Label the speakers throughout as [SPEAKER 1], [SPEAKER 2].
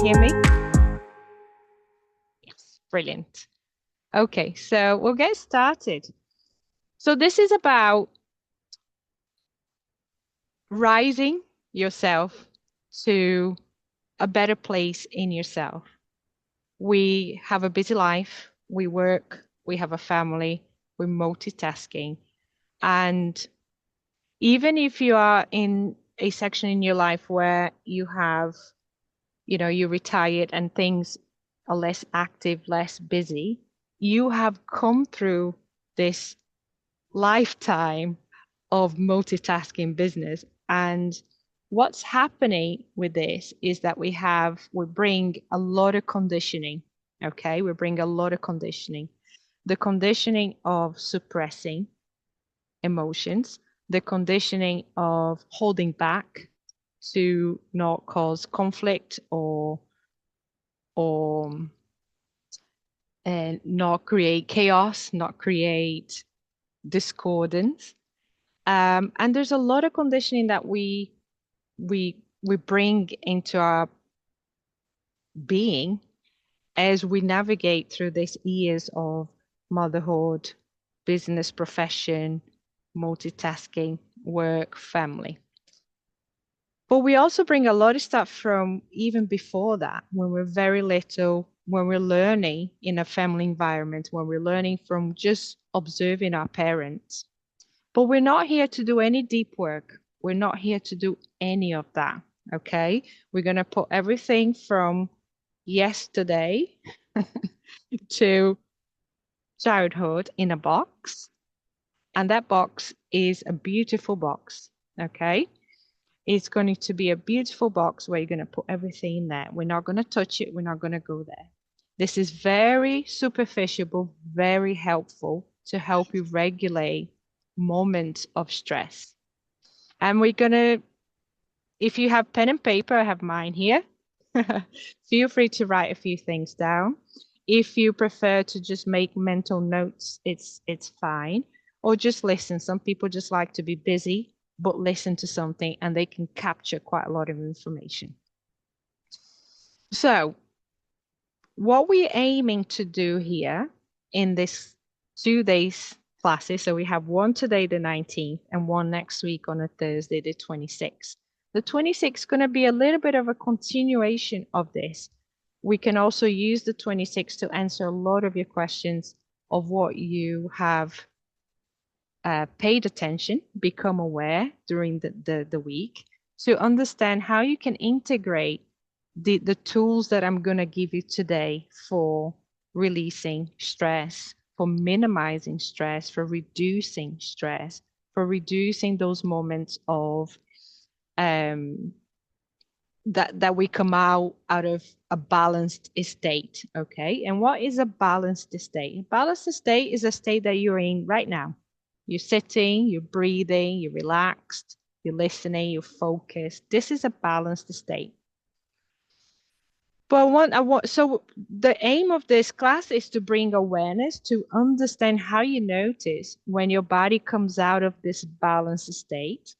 [SPEAKER 1] hear me? Yes, brilliant. Okay, so we'll get started. So this is about rising yourself to a better place in yourself. We have a busy life, we work, we have a family, we're multitasking. And even if you are in a section in your life where you have, you're retired and things are less active, less busy, you have come through this lifetime of multitasking business. And what's happening with this is that we bring a lot of conditioning. Okay, we bring a lot of conditioning. The conditioning of suppressing emotions, the conditioning of holding back to not cause conflict or not create chaos, not create discordance. And there's a lot of conditioning that we bring into our being as we navigate through these years of motherhood, business, profession, multitasking, work, family. But we also bring a lot of stuff from even before that, when we're very little, when we're learning in a family environment, when we're learning from just observing our parents. But we're not here to do any deep work. We're not here to do any of that. Okay. We're going to put everything from yesterday to childhood in a box. And that box is a beautiful box. Okay. It's going to be a beautiful box where you're going to put everything in there. We're not going to touch it. We're not going to go there. This is very superficial, but very helpful to help you regulate moments of stress. And we're going to, if you have pen and paper, I have mine here. Feel free to write a few things down. If you prefer to just make mental notes, it's fine. Or just listen. Some people just like to be busy, but listen to something and they can capture quite a lot of information. So what we're aiming to do here in this 2 days classes, so we have one today, the 19th, and one next week on a Thursday, the 26th. The 26th is going to be a little bit of a continuation of this. We can also use the 26th to answer a lot of your questions of what you have paid attention, become aware during the week, to understand how you can integrate the tools that I'm going to give you today for releasing stress, for minimizing stress, for reducing stress, for reducing those moments of that we come out of a balanced state. Okay. And what is a balanced state? A balanced state is a state that you're in right now. You're sitting, you're breathing, you're relaxed, you're listening, you're focused. This is a balanced state. But so the aim of this class is to bring awareness, to understand how you notice when your body comes out of this balanced state.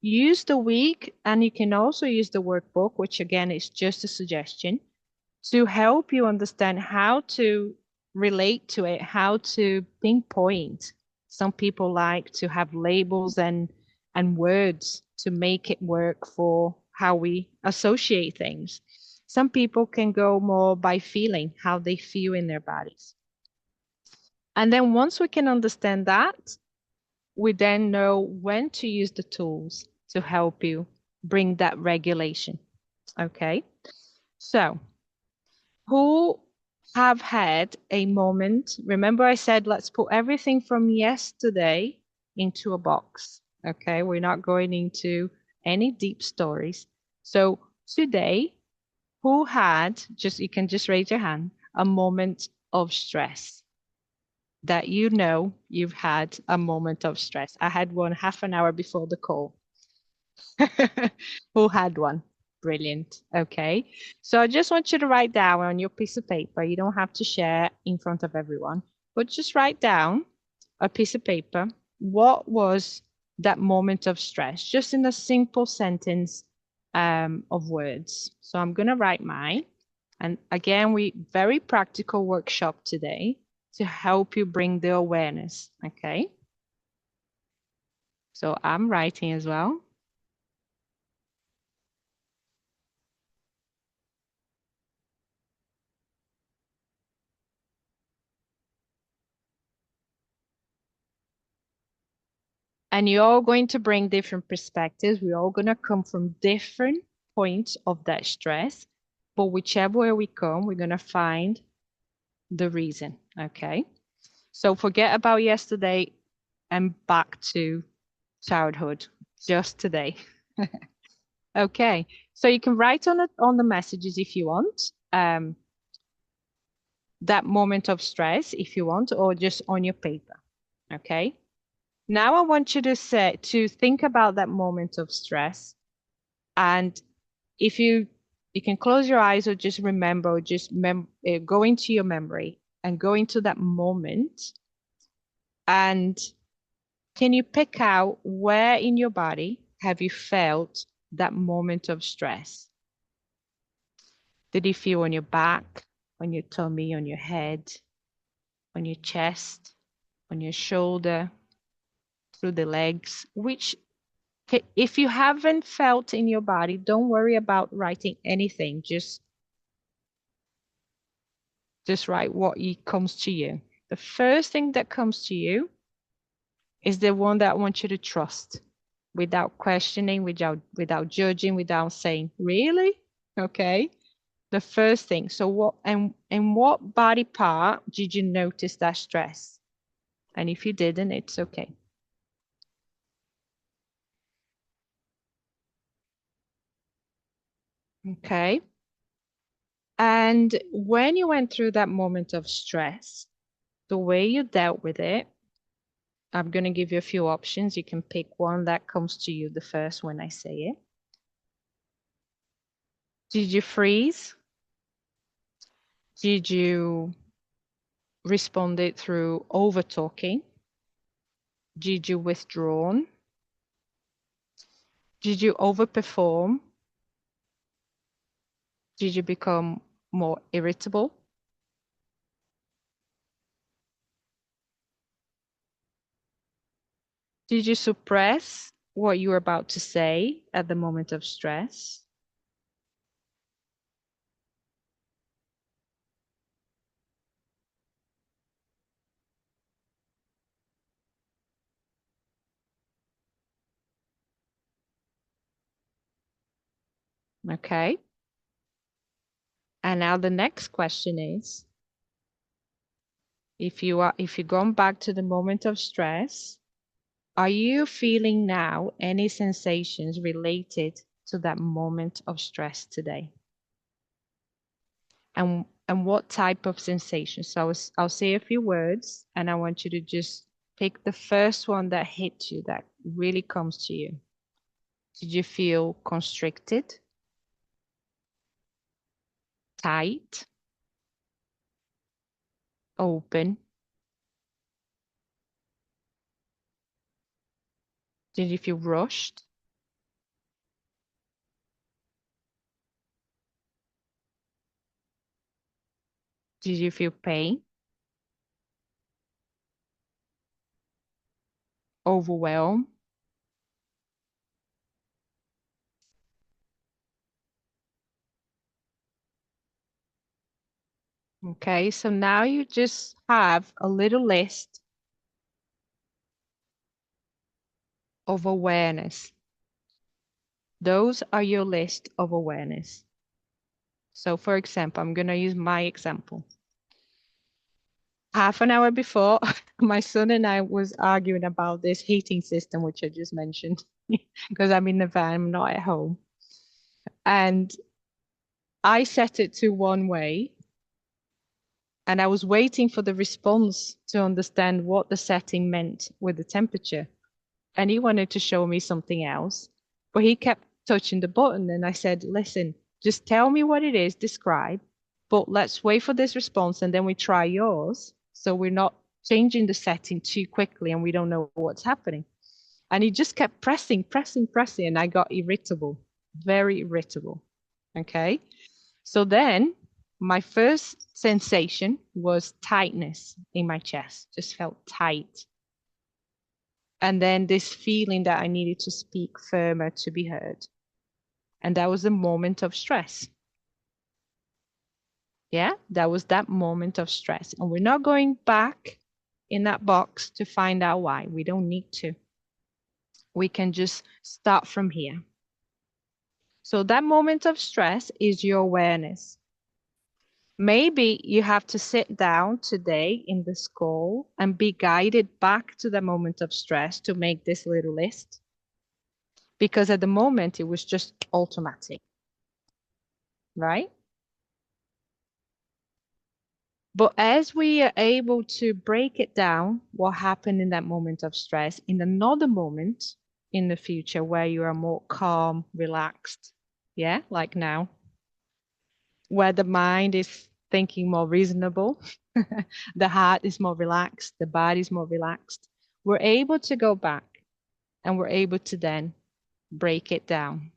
[SPEAKER 1] Use the week, and you can also use the workbook, which again is just a suggestion, to help you understand how to relate to it, how to pinpoint. Some people like to have labels and words to make it work for how we associate things. Some people can go more by feeling, how they feel in their bodies. And then once we can understand that, we then know when to use the tools to help you bring that regulation. Okay. So who have had a moment? Remember I said, let's put everything from yesterday into a box. Okay. We're not going into any deep stories. So today, who had, you can just raise your hand, a moment of stress that you've had a moment of stress? I had one half an hour before the call. Who had one? Brilliant. Okay. So I just want you to write down on your piece of paper. You don't have to share in front of everyone, but just write down a piece of paper. What was that moment of stress? Just in a simple sentence of words. So I'm going to write mine. And again, we very practical workshop today to help you bring the awareness, okay? So I'm writing as well. And you're all going to bring different perspectives. We're all going to come from different points of that stress. But whichever way we come, we're going to find the reason, okay? So forget about yesterday and back to childhood, just today. Okay, so you can write on the messages if you want, that moment of stress if you want, or just on your paper, okay? Now I want you to think about that moment of stress, and if you can close your eyes or just remember, or just go into your memory and go into that moment, and can you pick out where in your body have you felt that moment of stress? Did you feel on your back, on your tummy, on your head, on your chest, on your shoulder, through the legs? If you haven't felt in your body, don't worry about writing anything. Just write what comes to you. The first thing that comes to you is the one that I want you to trust, without questioning, without judging, without saying, really? Okay. The first thing. So what body part did you notice that stress? And if you didn't, it's okay. Okay. And when you went through that moment of stress, the way you dealt with it, I'm going to give you a few options. You can pick one that comes to you the first when I say it. Did you freeze? Did you respond it through over talking? Did you withdraw? Did you overperform? Did you become more irritable? Did you suppress what you were about to say at the moment of stress? Okay. And now the next question is, if you've gone back to the moment of stress, are you feeling now any sensations related to that moment of stress today? And what type of sensation? So I'll say a few words, and I want you to just pick the first one that hits you, that really comes to you. Did you feel constricted, tight, open? Did you feel rushed? Did you feel pain, overwhelmed? Okay, so now you just have a little list of awareness. Those are your list of awareness. So for example, I'm going to use my example. Half an hour before, my son and I was arguing about this heating system, which I just mentioned, because I'm in the van, I'm not at home. And I set it to one way, and I was waiting for the response to understand what the setting meant with the temperature. And he wanted to show me something else, but he kept touching the button. And I said, listen, just tell me what it is, describe, but let's wait for this response and then we try yours. So we're not changing the setting too quickly and we don't know what's happening. And he just kept pressing, pressing, pressing. And I got irritable, very irritable. Okay. So then my first sensation was tightness in my chest, just felt tight. And then this feeling that I needed to speak firmer to be heard. And that was a moment of stress. Yeah, that was that moment of stress. And we're not going back in that box to find out why. We don't need to. We can just start from here. So that moment of stress is your awareness. Maybe you have to sit down today in the school and be guided back to the moment of stress to make this little list. Because at the moment it was just automatic, right? But as we are able to break it down, what happened in that moment of stress, in another moment in the future where you are more calm, relaxed, yeah, like now, where the mind is thinking more reasonable, the heart is more relaxed, the body is more relaxed, we're able to go back and we're able to then break it down.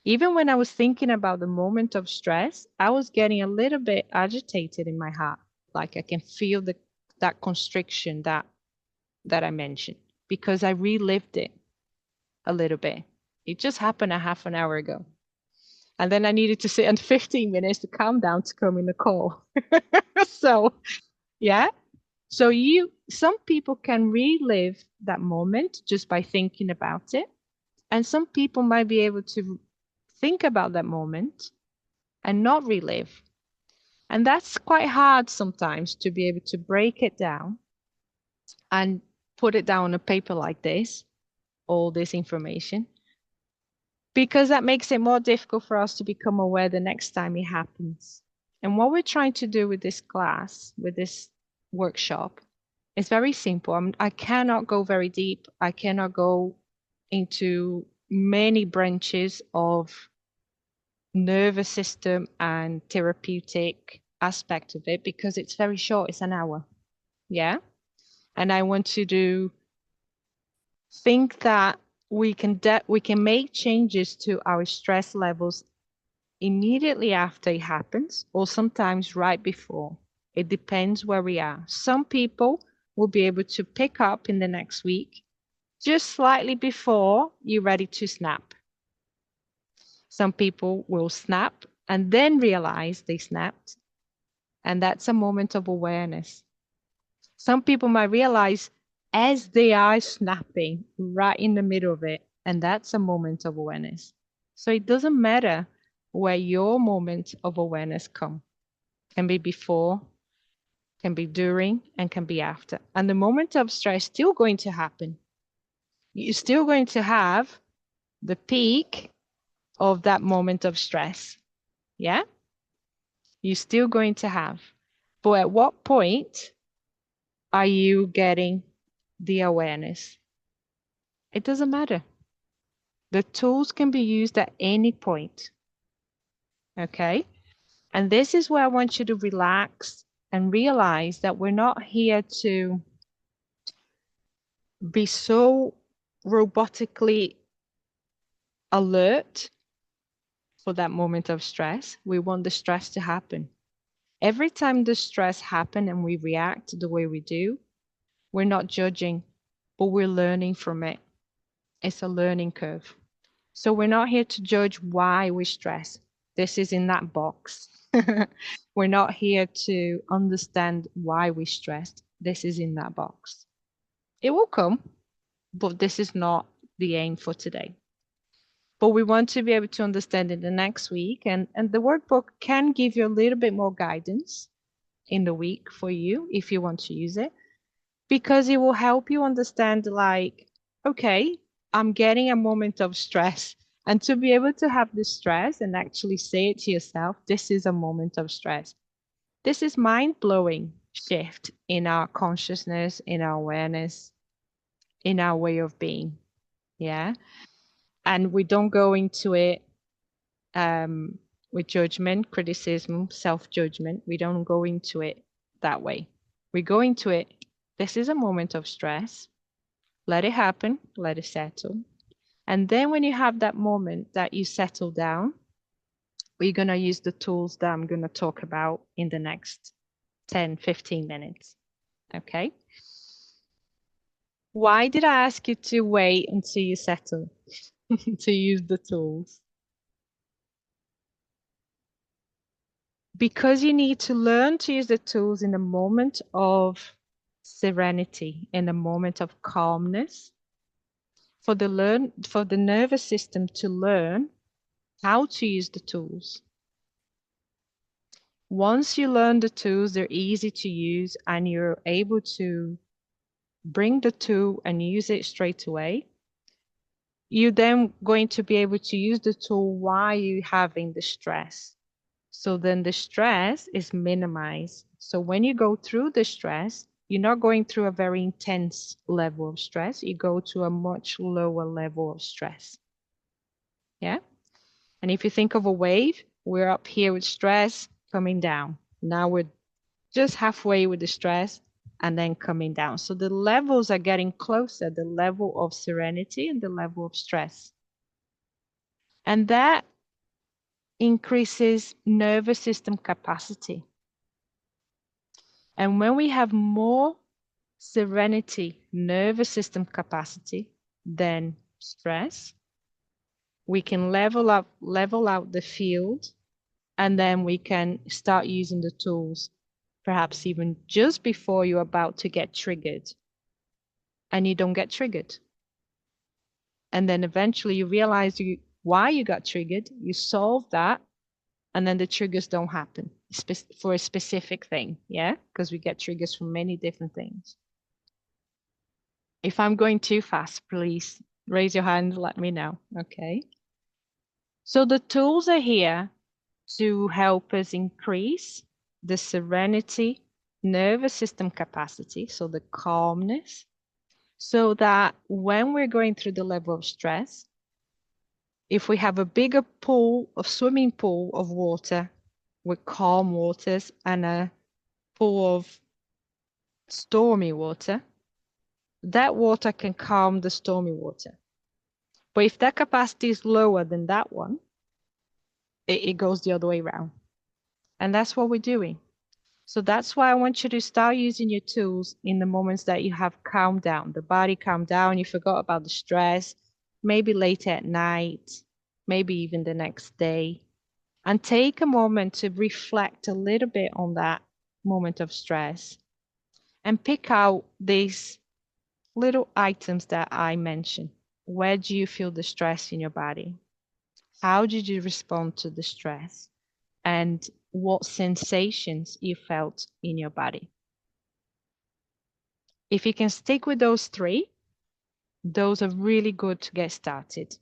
[SPEAKER 1] Even when I was thinking about the moment of stress, I was getting a little bit agitated in my heart. Like I can feel that constriction that I mentioned because I relived it a little bit. It just happened a half an hour ago. And then I needed to sit on 15 minutes to calm down to come in the call. So, yeah. So some people can relive that moment just by thinking about it. And some people might be able to think about that moment and not relive. And that's quite hard sometimes to be able to break it down and put it down on a paper like this, all this information, because that makes it more difficult for us to become aware the next time it happens. And what we're trying to do with this class, with this workshop, is very simple. I cannot go very deep. I cannot go into many branches of nervous system and therapeutic aspect of it because it's very short. It's an hour. Yeah. And I want you to think that we can make changes to our stress levels immediately after it happens or sometimes right before. It depends where we are. Some people will be able to pick up in the next week just slightly before you're ready to snap. Some people will snap and then realize they snapped, and that's a moment of awareness. Some people might realize as they are snapping right in the middle of it, and that's a moment of awareness. So it doesn't matter where your moment of awareness come. Can be before, can be during, and can be after. And the moment of stress still going to happen. You're still going to have the peak of that moment of stress. Yeah? You're still going to have. But at what point are you getting the awareness? It doesn't matter. The tools can be used at any point. Okay? And this is where I want you to relax and realize that we're not here to be so robotically alert for that moment of stress. We want the stress to happen. Every time the stress happens and we react the way we do, we're not judging, but we're learning from it. It's a learning curve. So we're not here to judge why we stress. This is in that box. We're not here to understand why we stressed. This is in that box. It will come, but this is not the aim for today. But we want to be able to understand it the next week. And the workbook can give you a little bit more guidance in the week for you if you want to use it, because it will help you understand, like, okay, I'm getting a moment of stress. And to be able to have the stress and actually say it to yourself, this is a moment of stress. This is mind-blowing shift in our consciousness, in our awareness, in our way of being. Yeah. And we don't go into it with judgment, criticism, self-judgment. We don't go into it that way. We go into it, this is a moment of stress. Let it happen, let it settle. And then when you have that moment that you settle down, we're going to use the tools that I'm going to talk about in the next 10, 15 minutes. Okay? Why did I ask you to wait until you settle to use the tools? Because you need to learn to use the tools in a moment of serenity, in a moment of calmness, for the nervous system to learn how to use the tools. Once you learn the tools, they're easy to use and you're able to bring the tool and use it straight away. You're then going to be able to use the tool while you're having the stress. So then the stress is minimized. So when you go through the stress, you're not going through a very intense level of stress. You go to a much lower level of stress. Yeah. And if you think of a wave, we're up here with stress coming down. Now we're just halfway with the stress and then coming down. So the levels are getting closer, the level of serenity and the level of stress. And that increases nervous system capacity. And when we have more serenity, nervous system capacity than stress, we can level out the field, and then we can start using the tools, perhaps even just before you're about to get triggered, and you don't get triggered. And then eventually you realize why you got triggered, you solve that, and then the triggers don't happen for a specific thing, yeah? Because we get triggers from many different things. If I'm going too fast, please raise your hand, let me know, okay? So the tools are here to help us increase the serenity, nervous system capacity, so the calmness, so that when we're going through the level of stress, if we have a bigger pool, a swimming pool of water with calm waters and a pool of stormy water, that water can calm the stormy water. But if that capacity is lower than that one, it goes the other way around. And that's what we're doing. So that's why I want you to start using your tools in the moments that you have calmed down, the body calmed down, you forgot about the stress, maybe late at night, maybe even the next day. And take a moment to reflect a little bit on that moment of stress and pick out these little items that I mentioned. Where do you feel the stress in your body? How did you respond to the stress? And what sensations you felt in your body? If you can stick with those three, those are really good to get started.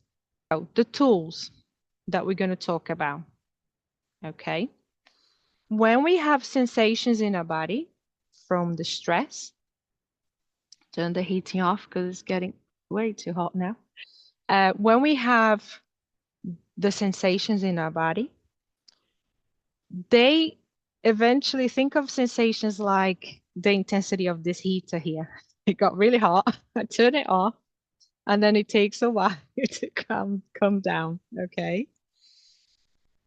[SPEAKER 1] So the tools that we're going to talk about, okay? When we have sensations in our body from the stress, turn the heating off because it's getting way too hot now. When we have the sensations in our body, they eventually think of sensations like the intensity of this heater here. It got really hot. I turn it off, and then it takes a while to come down. Okay.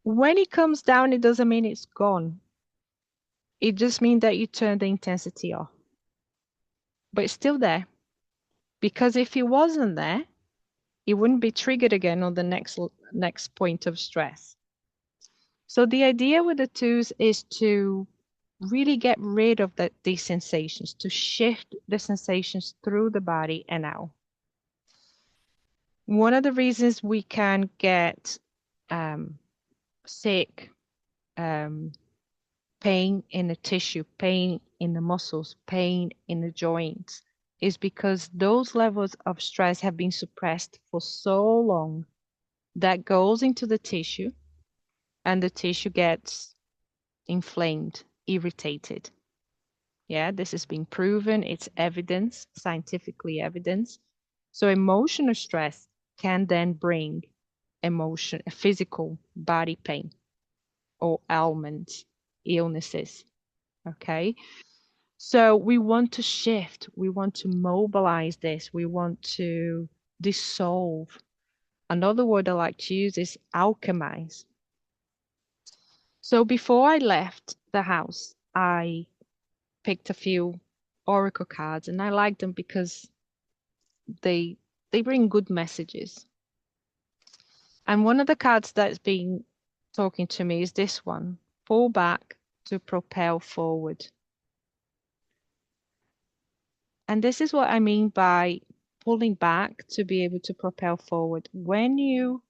[SPEAKER 1] When it comes down, it doesn't mean it's gone. It just means that you turn the intensity off. But it's still there. Because if it wasn't there, it wouldn't be triggered again on the next point of stress. So the idea with the tools is to really get rid of these sensations, to shift the sensations through the body and out. One of the reasons we can get sick, pain in the tissue, pain in the muscles, pain in the joints, is because those levels of stress have been suppressed for so long that goes into the tissue and the tissue gets inflamed, irritated. Yeah, this has been proven. It's evidence, scientifically evidence. So emotional stress can then bring physical body pain or ailments, illnesses. Okay. So we want to shift. We want to mobilize this. We want to dissolve. Another word I like to use is alchemize. So before I left the house, I picked a few oracle cards and I like them because they they bring good messages. And one of the cards that's been talking to me is this one: pull back to propel forward. And this is what I mean by pulling back to be able to propel forward. When you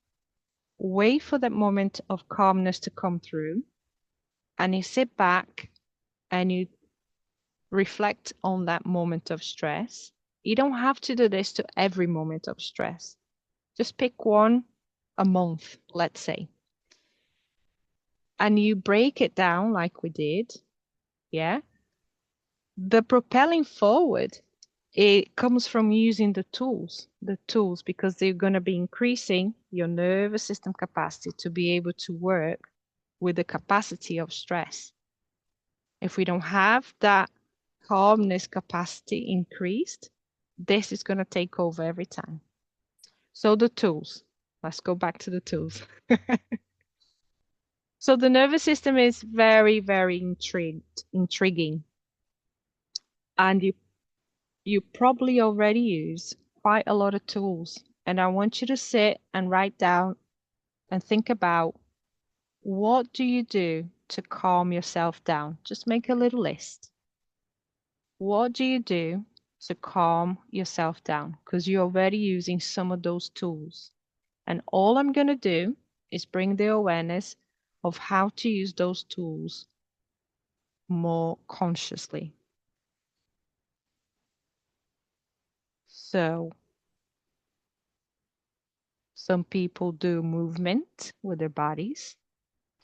[SPEAKER 1] wait for that moment of calmness to come through and you sit back and you reflect on that moment of stress, you don't have to do this to every moment of stress. Just pick one a month, let's say, and you break it down like we did. Yeah. The propelling forward, it comes from using the tools, because they're going to be increasing your nervous system capacity to be able to work with the capacity of stress. If we don't have that calmness capacity increased, this is going to take over every time. So the tools, let's go back to the tools. So the nervous system is very, very intriguing. And you probably already use quite a lot of tools. And I want you to sit and write down and think about, what do you do to calm yourself down? Just make a little list. What do you do to calm yourself down? Because you're already using some of those tools. And all I'm going to do is bring the awareness of how to use those tools more consciously. So some people do movement with their bodies,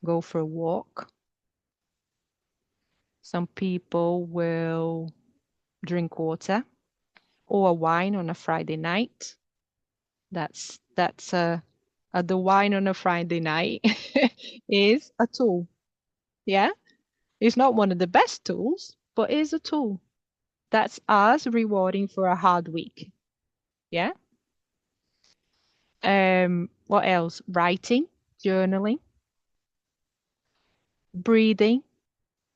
[SPEAKER 1] go for a walk. Some people will drink water or wine on a Friday night. That's the wine on a Friday night is a tool. Yeah, it's not one of the best tools, but it is a tool. That's us rewarding for a hard week. Yeah. What else? Writing, journaling, breathing,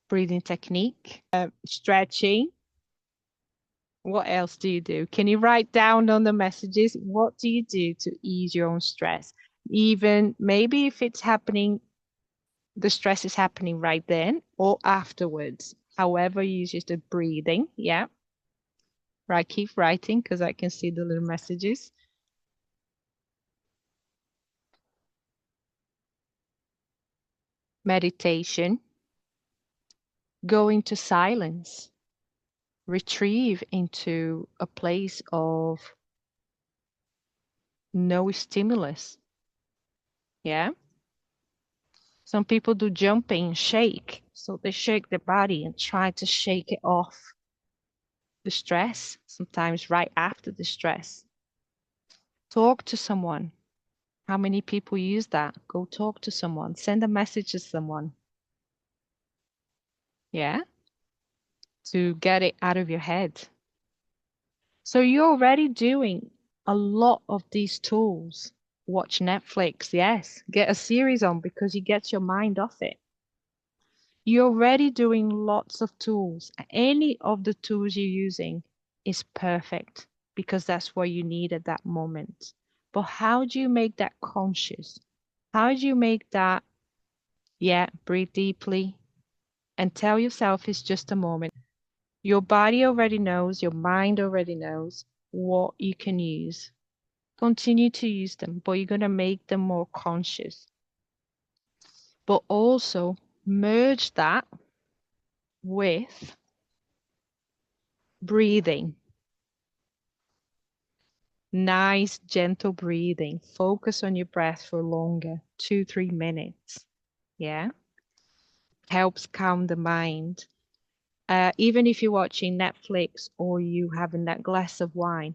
[SPEAKER 1] breathing technique, stretching. What else do you do? Can you write down on the messages? What do you do to ease your own stress? Even maybe if it's happening, the stress is happening right then or afterwards. However, you use just the breathing. Yeah. Right. Keep writing because I can see the little messages. Meditation, go into silence, retrieve into a place of no stimulus. Yeah. Some people do jumping, shake. So they shake their body and try to shake it off the stress, sometimes right after the stress. Talk to someone. How many people use that? Go talk to someone, send a message to someone. Yeah. To get it out of your head. So you're already doing a lot of these tools. Watch Netflix, yes. Get a series on because it gets your mind off it. You're already doing lots of tools. Any of the tools you're using is perfect because that's what you need at that moment. But how do you make that conscious? How do you make that, yeah, breathe deeply and tell yourself it's just a moment. Your body already knows, your mind already knows what you can use. Continue to use them, but you're going to make them more conscious. But also merge that with breathing. Nice, gentle breathing. Focus on your breath for longer, 2, 3 minutes. Yeah. Helps calm the mind. Even if you're watching Netflix or you having that glass of wine,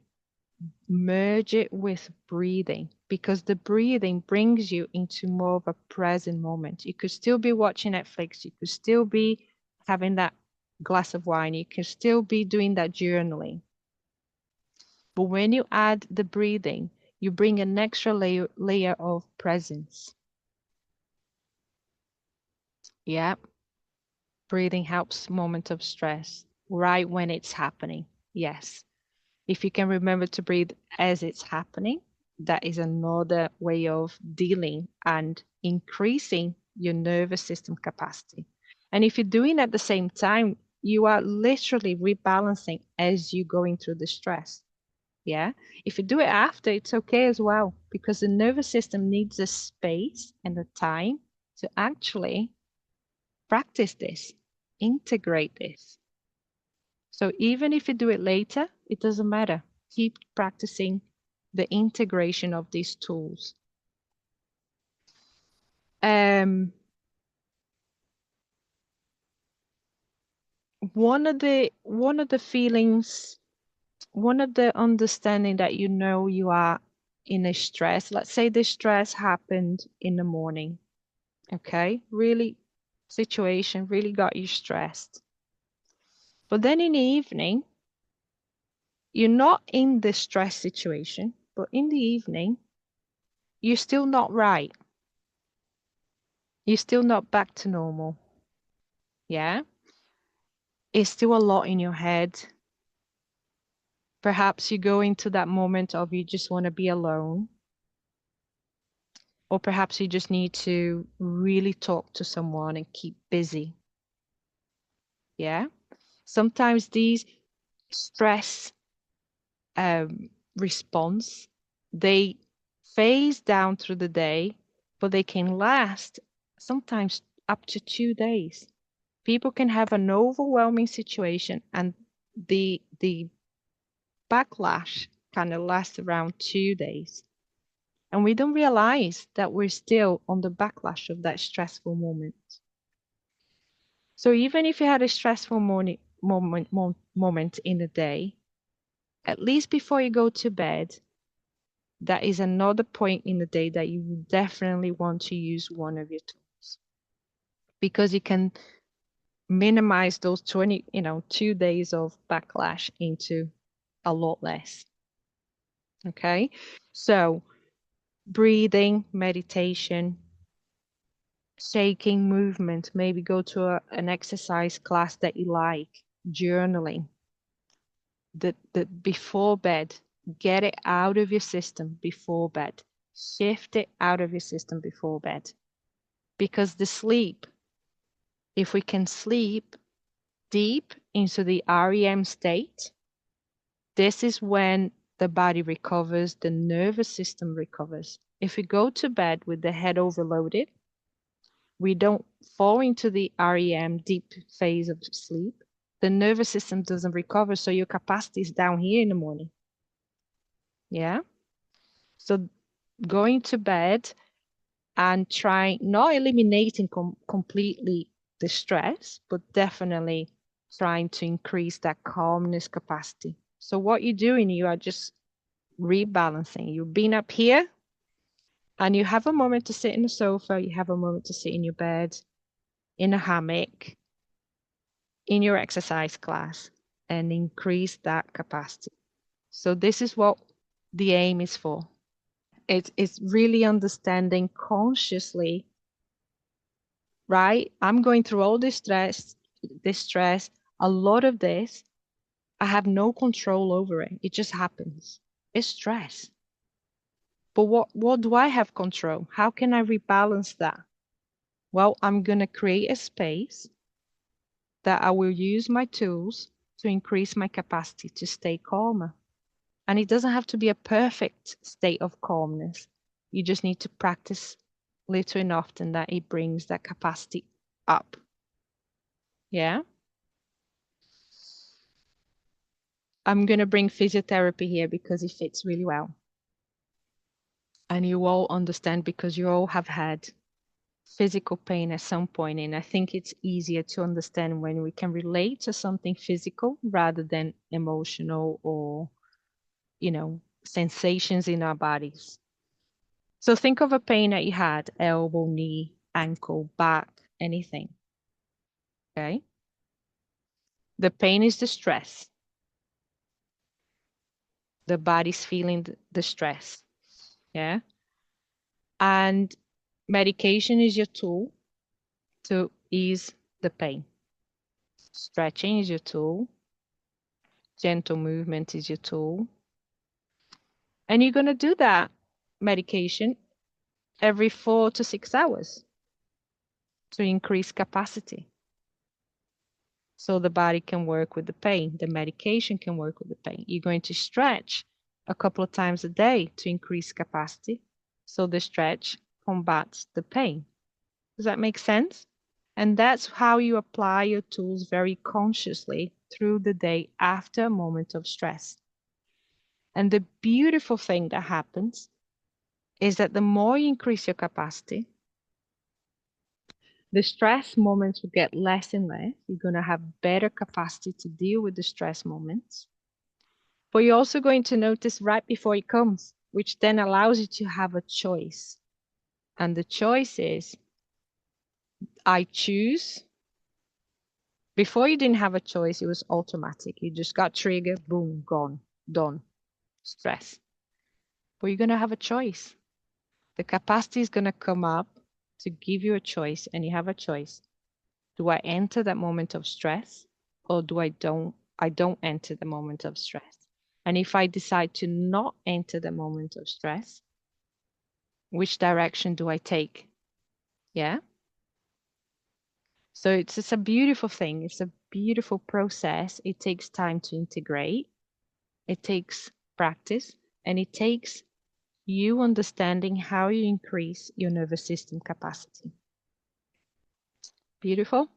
[SPEAKER 1] merge it with breathing because the breathing brings you into more of a present moment. You could still be watching Netflix, you could still be having that glass of wine, you could still be doing that journaling. But when you add the breathing, you bring an extra layer of presence. Yeah. Breathing helps moment of stress right when it's happening. Yes. If you can remember to breathe as it's happening, that is another way of dealing and increasing your nervous system capacity. And if you're doing at the same time, you are literally rebalancing as you're going through the stress. Yeah. If you do it after, it's okay as well, because the nervous system needs a space and a time to actually practice this, integrate this. So even if you do it later, it doesn't matter. Keep practicing the integration of these tools. Um, one of the feelings, one of the understanding that you know you are in a stress. Let's say the stress happened in the morning, okay? Really situation really got you stressed. But then in the evening, you're not in the stress situation, but in the evening, you're still not right. You're still not back to normal. Yeah. It's still a lot in your head. Perhaps you go into that moment of you just want to be alone, or perhaps you just need to really talk to someone and keep busy. Yeah. Sometimes these stress response, they phase down through the day, but they can last sometimes up to 2 days. People can have an overwhelming situation and the backlash kind of lasts around 2 days. And we don't realize that we're still on the backlash of that stressful moment. So even if you had a stressful moment in the day, at least before you go to bed, that is another point in the day that you definitely want to use one of your tools, because you can minimize those 2 days of backlash into a lot less. Okay. So breathing, meditation, shaking movement, maybe go to an exercise class that you like, journaling, the before bed, get it out of your system before bed, shift it out of your system before bed. Because the sleep, if we can sleep deep into the REM state, this is when the body recovers, the nervous system recovers. If we go to bed with the head overloaded, we don't fall into the REM deep phase of sleep. The nervous system doesn't recover, so your capacity is down here in the morning. Yeah. So going to bed and trying, not eliminating completely the stress, but definitely trying to increase that calmness capacity. So what you're doing, you are just rebalancing. You've been up here and you have a moment to sit in the sofa, you have a moment to sit in your bed, in a hammock, in your exercise class, and increase that capacity. So this is what the aim is for. It's really understanding consciously, right? I'm going through all this stress, a lot of this, I have no control over it. It just happens. It's stress. But what do I have control? How can I rebalance that? Well, I'm going to create a space that I will use my tools to increase my capacity to stay calmer. And it doesn't have to be a perfect state of calmness. You just need to practice little and often that it brings that capacity up. Yeah. I'm going to bring physiotherapy here because it fits really well. And you all understand because you all have had physical pain at some point. And I think it's easier to understand when we can relate to something physical rather than emotional or, sensations in our bodies. So think of a pain that you had, elbow, knee, ankle, back, anything. Okay. The pain is the stress. The body's feeling the stress. Yeah. And medication is your tool to ease the pain. Stretching is your tool. Gentle movement is your tool. And you're going to do that medication every 4 to 6 hours to increase capacity. So the body can work with the pain. The medication can work with the pain. You're going to stretch a couple of times a day to increase capacity. So the stretch combats the pain. Does that make sense? And that's how you apply your tools very consciously through the day after a moment of stress. And the beautiful thing that happens is that the more you increase your capacity, the stress moments will get less and less. You're going to have better capacity to deal with the stress moments. But you're also going to notice right before it comes, which then allows you to have a choice. And the choice is, I choose. Before you didn't have a choice, it was automatic. You just got triggered, boom, gone, done, stress. But you're going to have a choice. The capacity is going to come up to give you a choice, and you have a choice. Do I enter that moment of stress, or do I don't enter the moment of stress? And if I decide to not enter the moment of stress, which direction do I take? Yeah. So it's a beautiful thing. It's a beautiful process. It takes time to integrate. It takes practice, and it takes you understanding how you increase your nervous system capacity. Beautiful.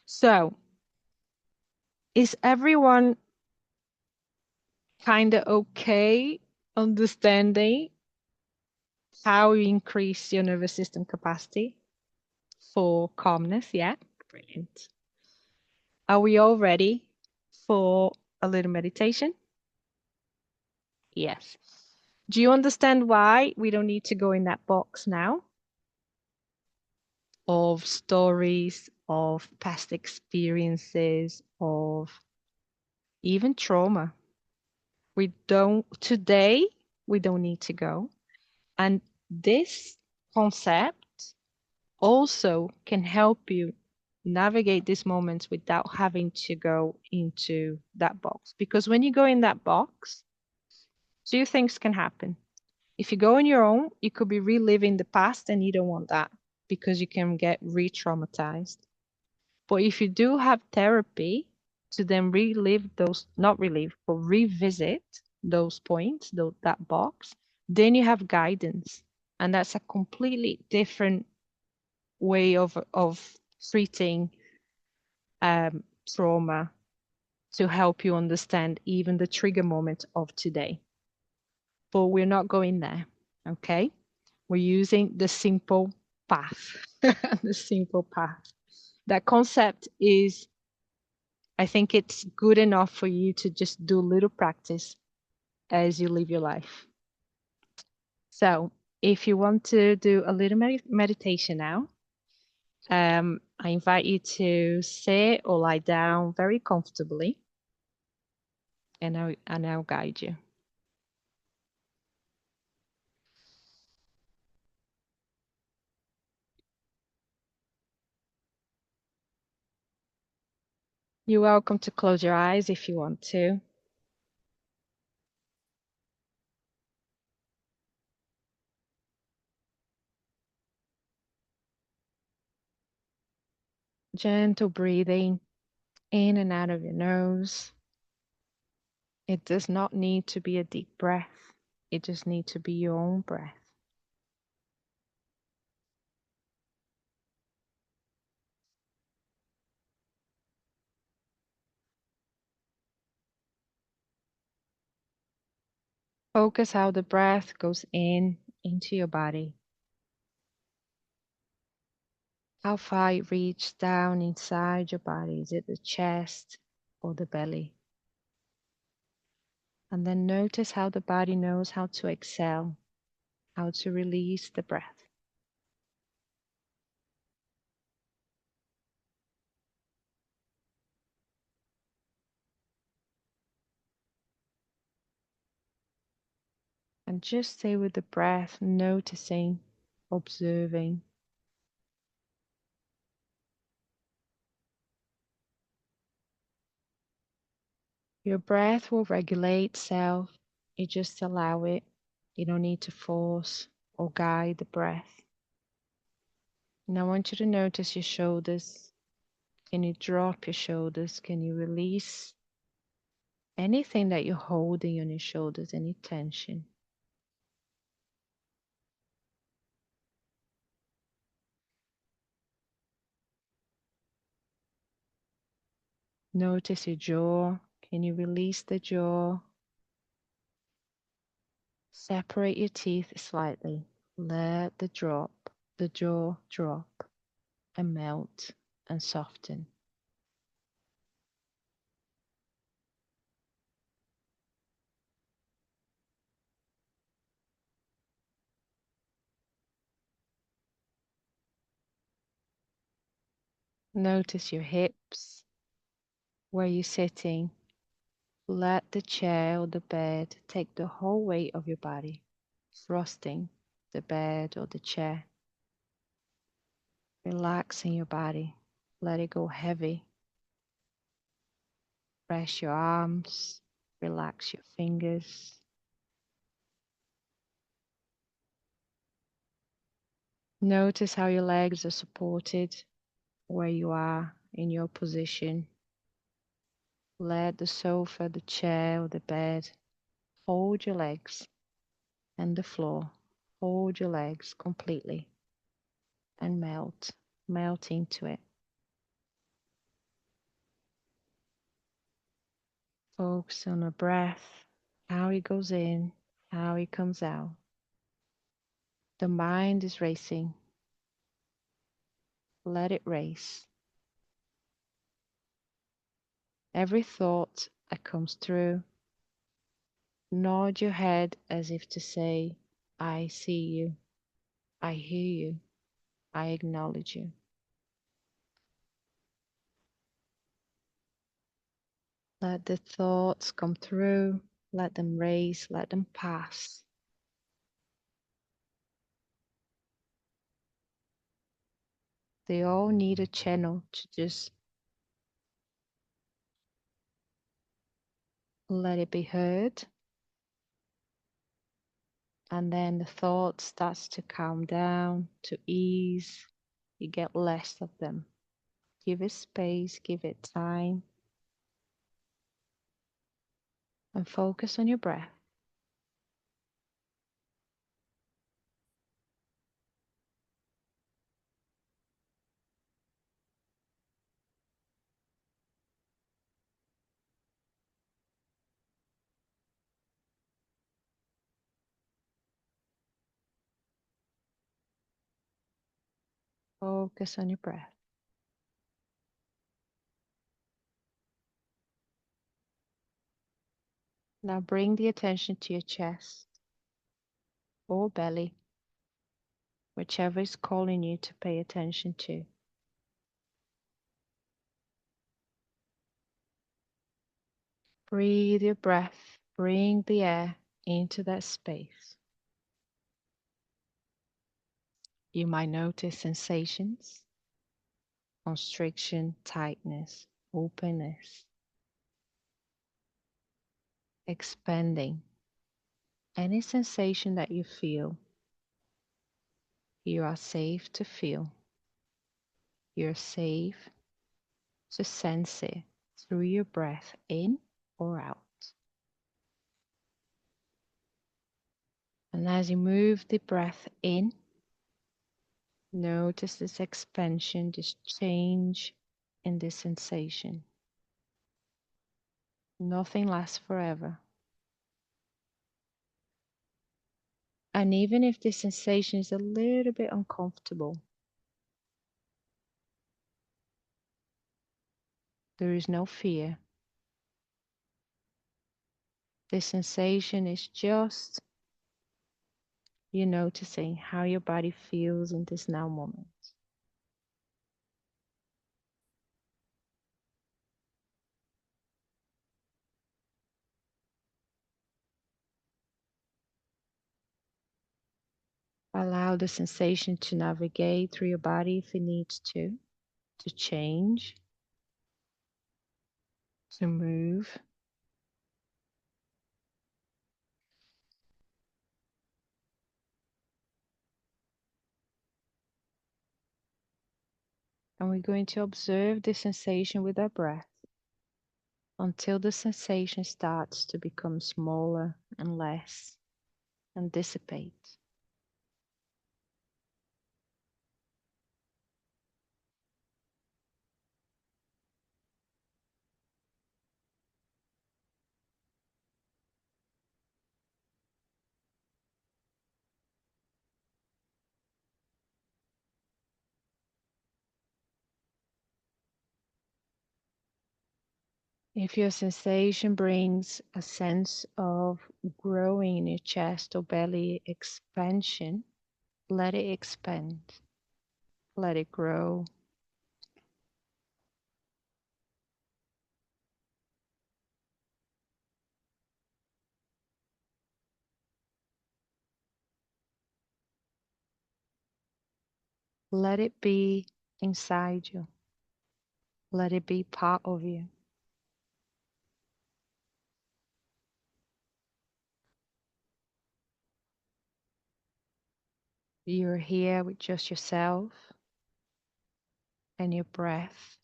[SPEAKER 1] So, is everyone kind of okay understanding how you increase your nervous system capacity for calmness? Yeah, brilliant. Are we all ready for a little meditation? Yes. Do you understand why we don't need to go in that box now of stories, of past experiences, of even trauma? Today, we don't need to go. And this concept also can help you navigate these moments without having to go into that box. Because when you go in that box, two things can happen. If you go on your own, you could be reliving the past, and you don't want that because you can get re-traumatized. But if you do have therapy to then relive those, not relive, but revisit those points, that box, then you have guidance. And that's a completely different way of treating trauma to help you understand even the trigger moment of today. But we're not going there, okay? We're using the simple path, the simple path. That concept is, I think it's good enough for you to just do a little practice as you live your life. So if you want to do a little meditation now, I invite you to sit or lie down very comfortably, and I'll guide you. You're welcome to close your eyes if you want to. Gentle breathing in and out of your nose. It does not need to be a deep breath. It just needs to be your own breath. Focus how the breath goes into your body. How far it reaches down inside your body. Is it the chest or the belly? And then notice how the body knows how to exhale, how to release the breath. And just stay with the breath, noticing, observing. Your breath will regulate itself. You just allow it. You don't need to force or guide the breath. And I want you to notice your shoulders. Can you drop your shoulders? Can you release anything that you're holding on your shoulders, any tension? Notice your jaw. Can you release the jaw? Separate your teeth slightly. Let the jaw drop and melt and soften. Notice your hips, where you're sitting. Let the chair or the bed take the whole weight of your body, thrusting the bed or the chair. Relaxing your body. Let it go heavy. Press your arms. Relax your fingers. Notice how your legs are supported where you are in your position. Let the sofa, the chair, or the bed hold your legs and the floor. Hold your legs completely and melt into it. Focus on the breath, how it goes in, how it comes out. The mind is racing. Let it race. Every thought that comes through, nod your head as if to say, I see you, I hear you, I acknowledge you. Let the thoughts come through, let them race, let them pass. They all need a channel to just let it be heard. And then the thought starts to calm down, to ease. You get less of them. Give it space, give it time, and focus on your breath. Focus on your breath. Now bring the attention to your chest or belly, whichever is calling you to pay attention to. Breathe your breath, bring the air into that space. You might notice sensations, constriction, tightness, openness, expanding. Any sensation that you feel, you are safe to feel. You're safe to sense it through your breath in or out. And as you move the breath in, notice this expansion, this change in this sensation. Nothing lasts forever. And even if this sensation is a little bit uncomfortable, there is no fear. This sensation is just you noticing how your body feels in this now moment. Allow the sensation to navigate through your body if it needs to change, to move. And we're going to observe the sensation with our breath until the sensation starts to become smaller and less and dissipate. If your sensation brings a sense of growing in your chest or belly expansion, let it expand, let it grow. Let it be inside you. Let it be part of you. You're here with just yourself and your breath.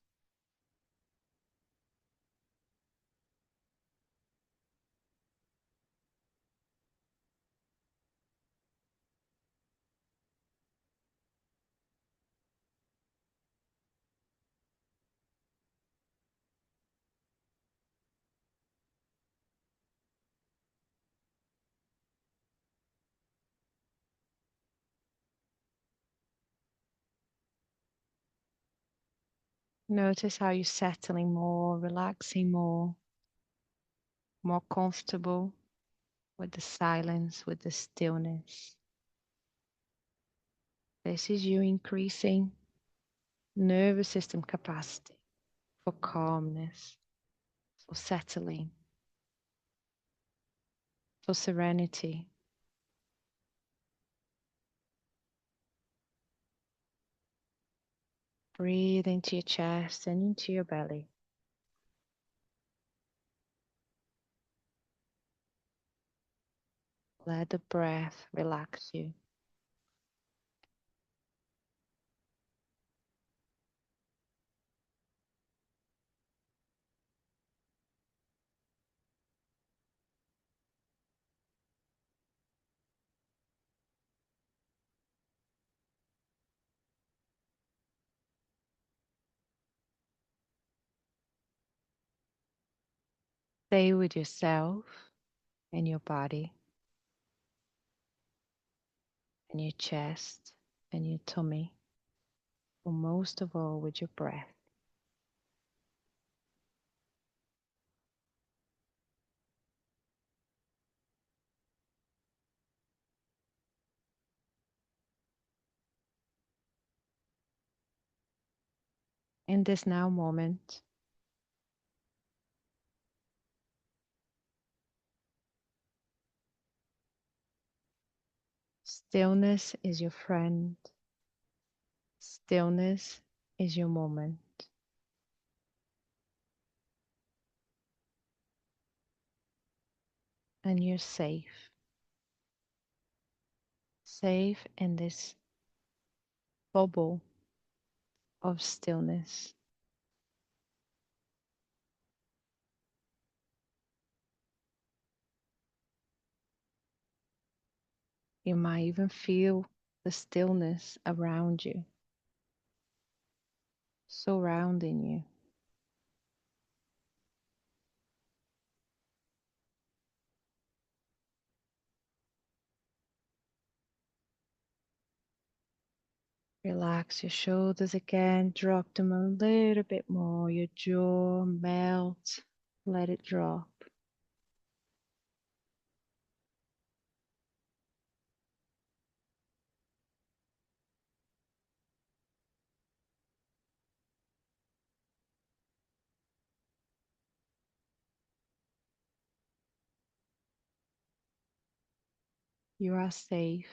[SPEAKER 1] Notice how you're settling more, relaxing more, more comfortable with the silence, with the stillness. This is you increasing nervous system capacity for calmness, for settling, for serenity. Breathe into your chest and into your belly. Let the breath relax you. Stay with yourself and your body and your chest and your tummy, but most of all with your breath. In this now moment, stillness is your friend. Stillness is your moment. And you're safe. Safe in this bubble of stillness. You might even feel the stillness around you, surrounding you. Relax your shoulders again, drop them a little bit more. Your jaw melt, let it drop. You are safe.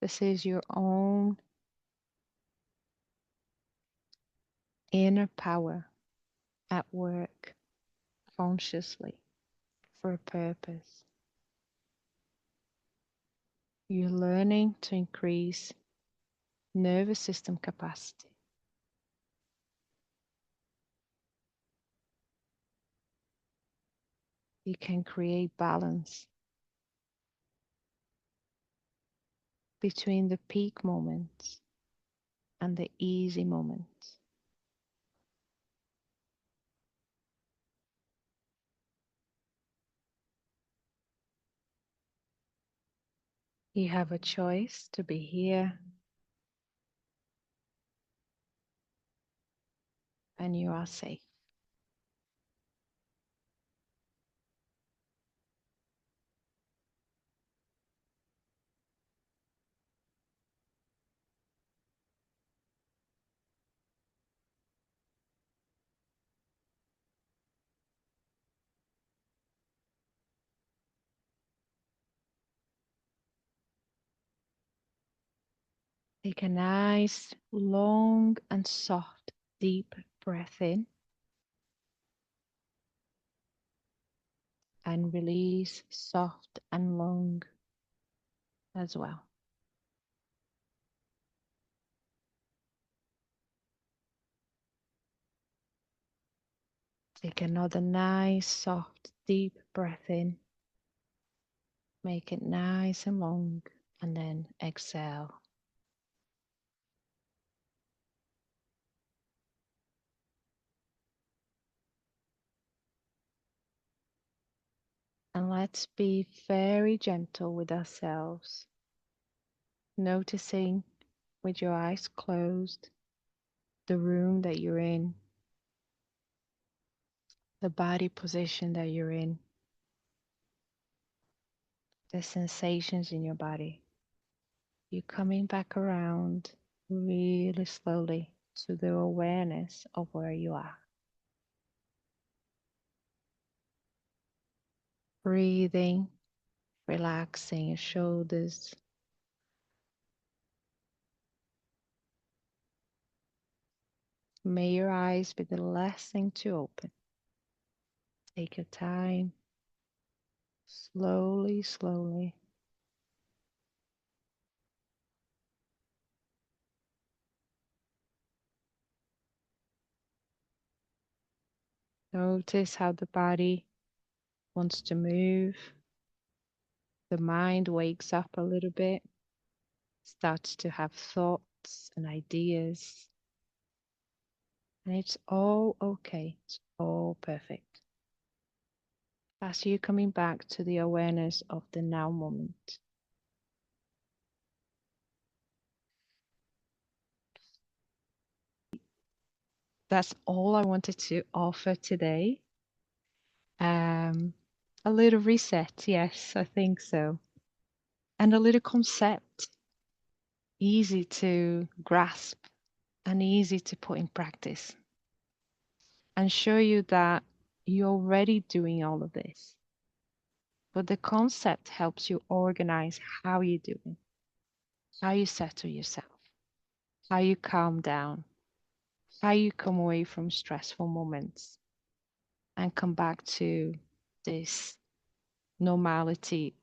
[SPEAKER 1] This is your own inner power at work. consciously for a purpose. You're learning to increase nervous system capacity. You can create balance between the peak moments and the easy moments. You have a choice to be here, and you are safe. Take a nice, long and soft, deep breath in and release soft and long as well. Take another nice, soft, deep breath in. Make it nice and long, and then exhale. And let's be very gentle with ourselves, noticing with your eyes closed the room that you're in, the body position that you're in, the sensations in your body. You're coming back around really slowly to the awareness of where you are. Breathing, relaxing your shoulders. May your eyes be the last thing to open. Take your time, slowly, slowly. Notice how the body wants to move. The mind wakes up a little bit, starts to have thoughts and ideas. And it's all okay. It's all perfect. As you're coming back to the awareness of the now moment. That's all I wanted to offer today. A little reset, yes, I think so. And a little concept, easy to grasp and easy to put in practice. And show you that you're already doing all of this. But the concept helps you organize how you're doing, how you settle yourself, how you calm down, how you come away from stressful moments and come back to this normality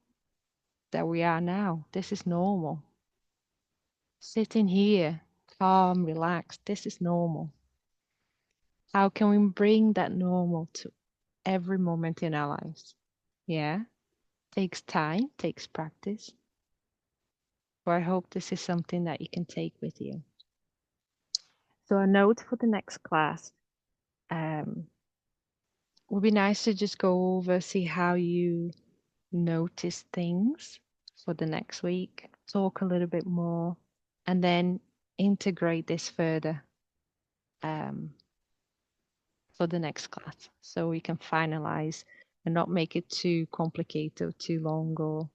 [SPEAKER 1] that we are now. This is normal. Sitting here, calm, relaxed, this is normal. How can we bring that normal to every moment in our lives? Yeah, takes time, takes practice. But I hope this is something that you can take with you. So a note for the next class would be nice to just go over, see how you notice things for the next week, talk a little bit more, and then integrate this further for the next class so we can finalize and not make it too complicated or too long or